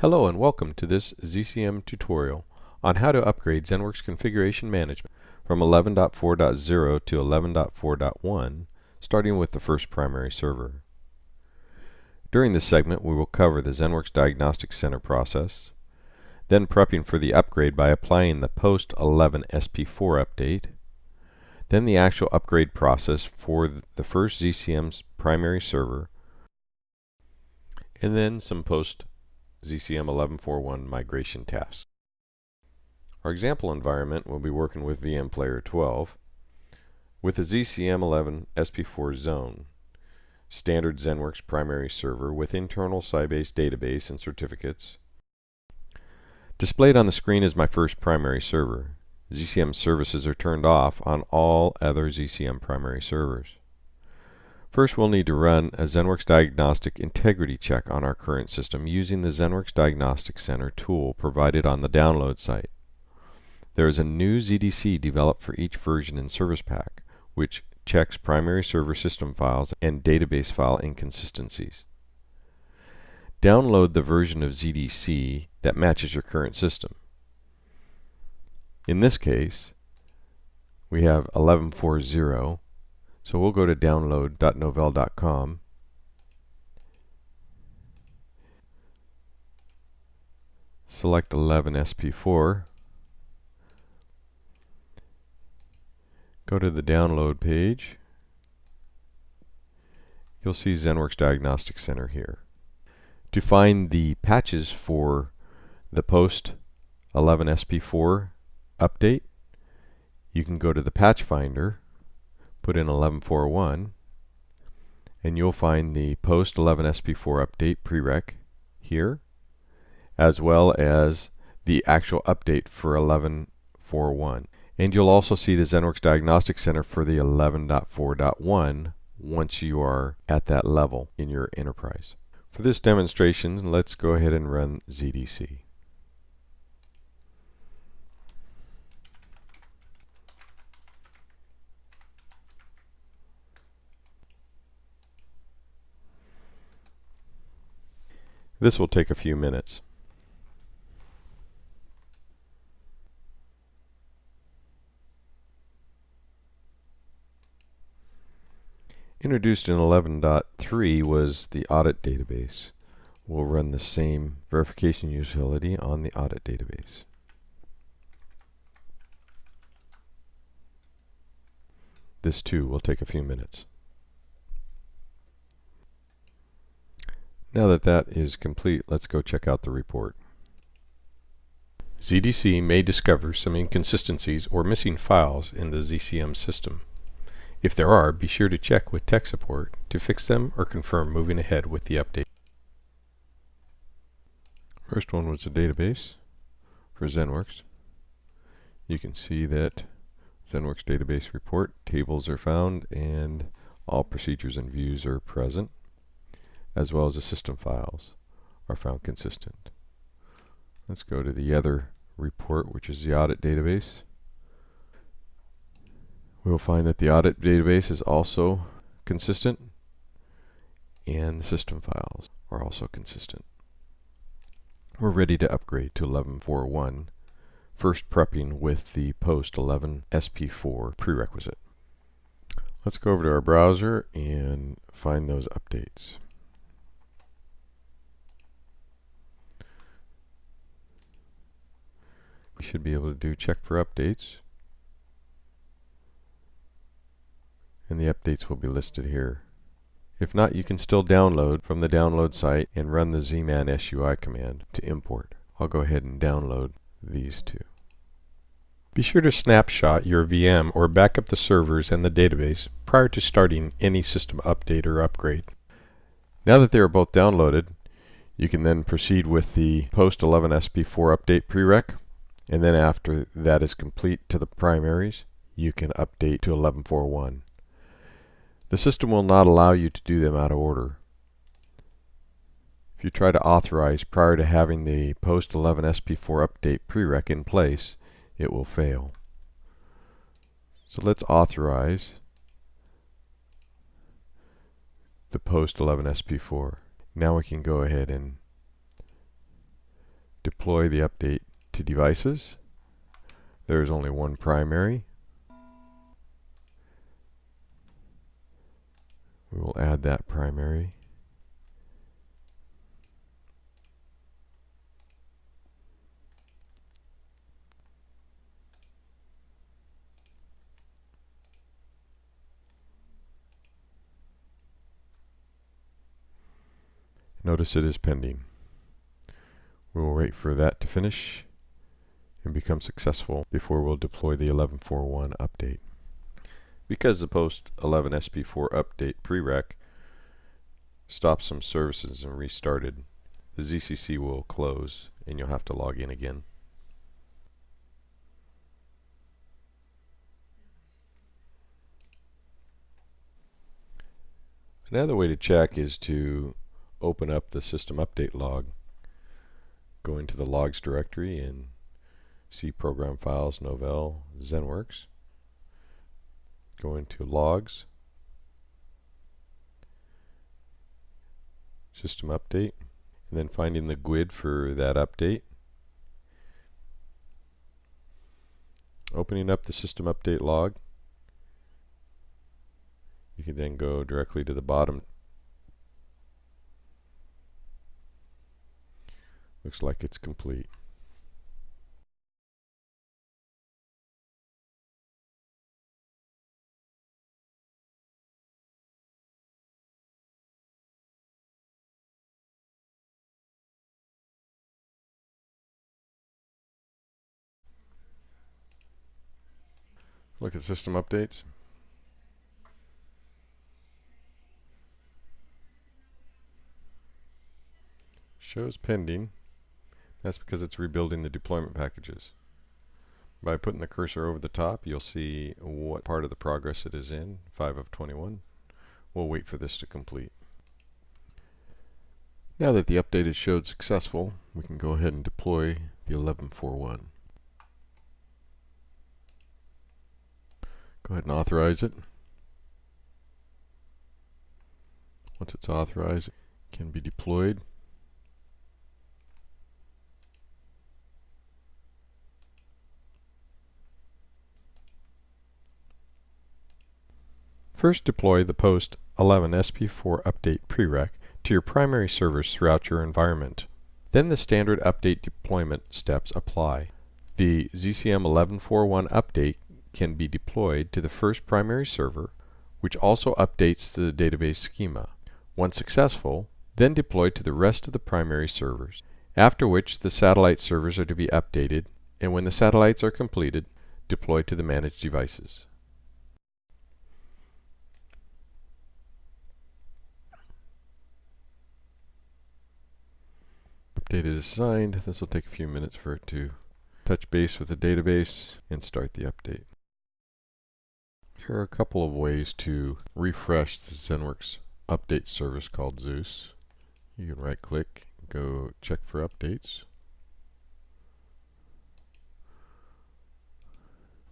Hello and welcome to this ZCM tutorial on how to upgrade Zenworks configuration management from 11.4.0 to 11.4.1, starting with the first primary server. During this segment we will cover the Zenworks Diagnostic Center process, then prepping for the upgrade by applying the post 11 SP4 update, then the actual upgrade process for the first ZCM's primary server, and then some post ZCM 11.4.1 migration tasks. Our example environment will be working with VM Player 12 with the ZCM 11 SP4 zone, standard Zenworks primary server with internal Sybase database and certificates. Displayed on the screen is my first primary server. ZCM services are turned off on all other ZCM primary servers. First, we'll need to run a Zenworks Diagnostic integrity check on our current system using the Zenworks Diagnostic Center tool provided on the download site. There is a new ZDC developed for each version in Service Pack, which checks primary server system files and database file inconsistencies. Download the version of ZDC that matches your current system. In this case, we have 11.4.0. So we'll go to download.novell.com, select 11 SP4, go to the download page. You'll see Zenworks Diagnostic Center here. To find the patches for the post 11 SP4 update, you can go to the patch finder, put in 11.4.1, and you'll find the post 11 SP4 update prereq here, as well as the actual update for 11.4.1. And you'll also see the Zenworks Diagnostic Center for the 11.4.1 once you are at that level in your enterprise. For this demonstration, let's go ahead and run ZDC. This will take a few minutes. Introduced in 11.3 was the audit database. We'll run the same verification utility on the audit database. This too will take a few minutes. Now that that is complete, let's go check out the report. ZDC may discover some inconsistencies or missing files in the ZCM system. If there are, be sure to check with tech support to fix them or confirm moving ahead with the update. First one was the database for Zenworks. You can see that Zenworks database report, tables are found, and all procedures and views are present, as well as the system files are found consistent. Let's go to the other report, which is the audit database. We'll find that the audit database is also consistent and the system files are also consistent. We're ready to upgrade to 11.4.1, first prepping with the post 11 SP4 prerequisite. Let's go over to our browser and find those updates. We should be able to do check for updates, and the updates will be listed here. If not, you can still download from the download site and run the zman sui command to import. I'll go ahead and download these two. Be sure to snapshot your VM or back up the servers and the database prior to starting any system update or upgrade. Now that they are both downloaded, you can then proceed with the post 11 SP4 update prereq. And then after that is complete to the primaries, you can update to 11.4.1. The system will not allow you to do them out of order. If you try to authorize prior to having the post 11 SP4 update prereq in place, it will fail. So let's authorize the post 11 SP4. Now we can go ahead and deploy the update to devices. There is only one primary. We will add that primary. Notice it is pending. We will wait for that to finish and become successful before we'll deploy the 11.4.1 update. Because the post 11 SP4 update prereq stopped some services and restarted, the ZCC will close and you'll have to log in again. Another way to check is to open up the system update log. Go into the logs directory and see program files, Novell, Zenworks. Go into logs, system update, and then finding the GUID for that update. Opening up the system update log, you can then go directly to the bottom. Looks like it's complete. Look at system updates. Shows pending. That's because it's rebuilding the deployment packages. By putting the cursor over the top, you'll see what part of the progress it is in, 5 of 21. We'll wait for this to complete. Now that the update is showed successful, we can go ahead and deploy the 11.4.1. Go ahead and authorize it. Once it's authorized, it can be deployed. First, deploy the post 11 SP4 update prereq to your primary servers throughout your environment. Then the standard update deployment steps apply. The ZCM 11.4.1 update can be deployed to the first primary server, which also updates the database schema. Once successful, then deployed to the rest of the primary servers, after which the satellite servers are to be updated, and when the satellites are completed, deployed to the managed devices. Update is assigned. This will take a few minutes for it to touch base with the database and start the update. There are a couple of ways to refresh the Zenworks update service called Zeus. You can right click, go check for updates,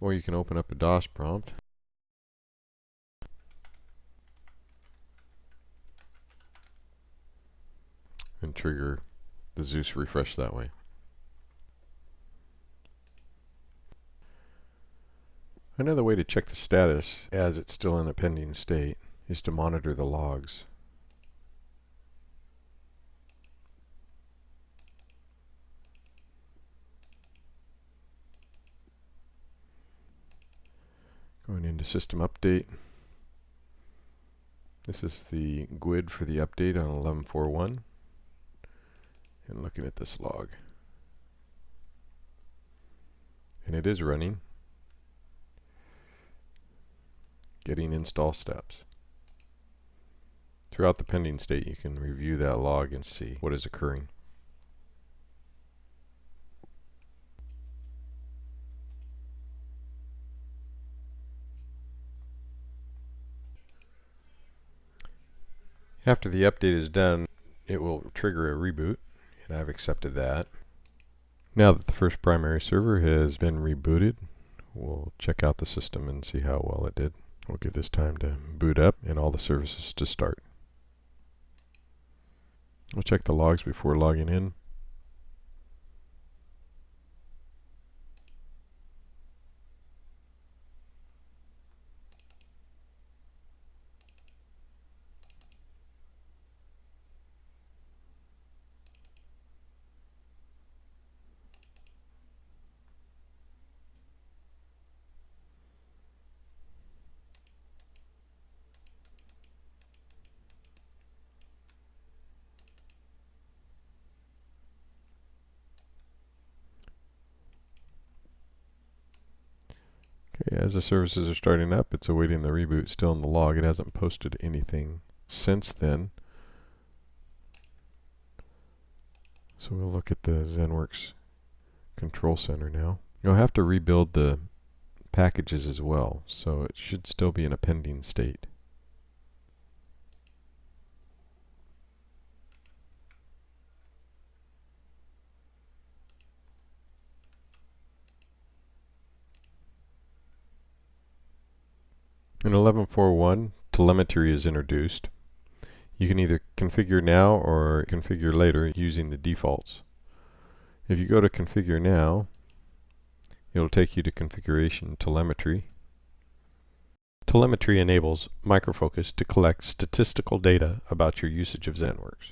or you can open up a DOS prompt and trigger the Zeus refresh that way. Another way to check the status as it's still in a pending state is to monitor the logs. Going into system update. This is the GUID for the update on 11.4.1. And looking at this log. And it is running. Getting install steps. Throughout the pending state, you can review that log and see what is occurring. After the update is done, it will trigger a reboot. And I've accepted that. Now that the first primary server has been rebooted, we'll check out the system and see how well it did. We'll give this time to boot up and all the services to start. We'll check the logs before logging in. Okay, as the services are starting up, it's awaiting the reboot still in the log. It hasn't posted anything since then. So we'll look at the Zenworks control center now. You'll have to rebuild the packages as well, so it should still be in a pending state. In 11.4.1, Telemetry is introduced. You can either configure now or configure later using the defaults. If you go to Configure Now, it'll take you to Configuration Telemetry. Telemetry enables Microfocus to collect statistical data about your usage of Zenworks.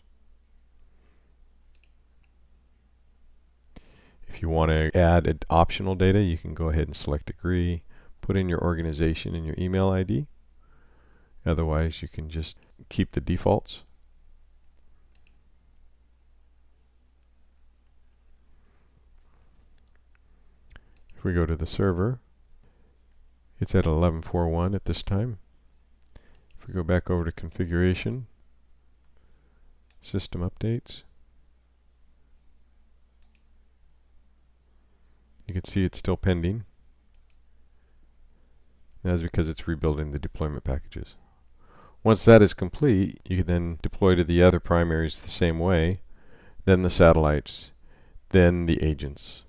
If you want to add optional data, you can go ahead and select Agree, put in your organization and your email ID. Otherwise, you can just keep the defaults. If we go to the server, it's at 11.4.1 at this time. If we go back over to Configuration, System Updates, you can see it's still pending. That's because it's rebuilding the deployment packages. Once that is complete, you can then deploy to the other primaries the same way, then the satellites, then the agents,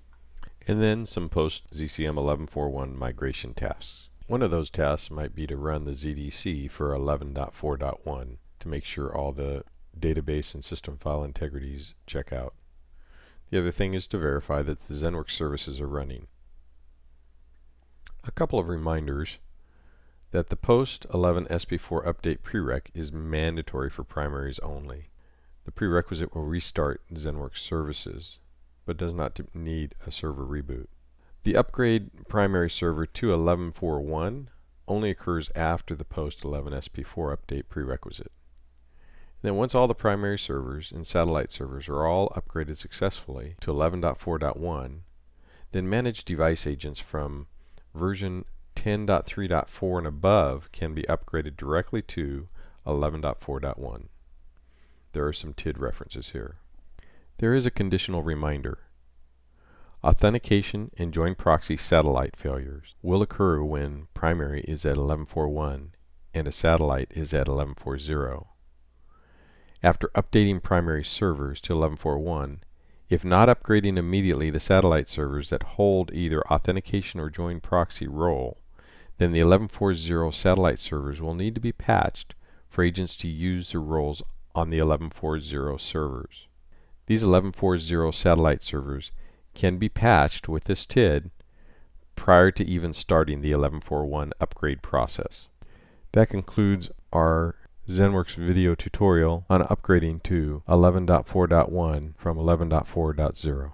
and then some post ZCM 11.4.1 migration tasks. One of those tasks might be to run the ZDC for 11.4.1 to make sure all the database and system file integrities check out. The other thing is to verify that the Zenworks services are running. A couple of reminders that the post 11 SP4 update prereq is mandatory for primaries only. The prerequisite will restart Zenworks services, but does not need a server reboot. The upgrade primary server to 11.4.1 only occurs after the post 11 SP4 update prerequisite. Then once all the primary servers and satellite servers are all upgraded successfully to 11.4.1, then managed device agents from version 10.3.4 and above can be upgraded directly to 11.4.1. There are some TID references here. There is a conditional reminder. Authentication and joint proxy satellite failures will occur when primary is at 11.4.1 and a satellite is at 11.4.0. After updating primary servers to 11.4.1, if not upgrading immediately the satellite servers that hold either authentication or joint proxy role, then the 11.4.0 satellite servers will need to be patched for agents to use the roles on the 11.4.0 servers. These 11.4.0 satellite servers can be patched with this TID prior to even starting the 11.4.1 upgrade process. That concludes our Zenworks video tutorial on upgrading to 11.4.1 from 11.4.0.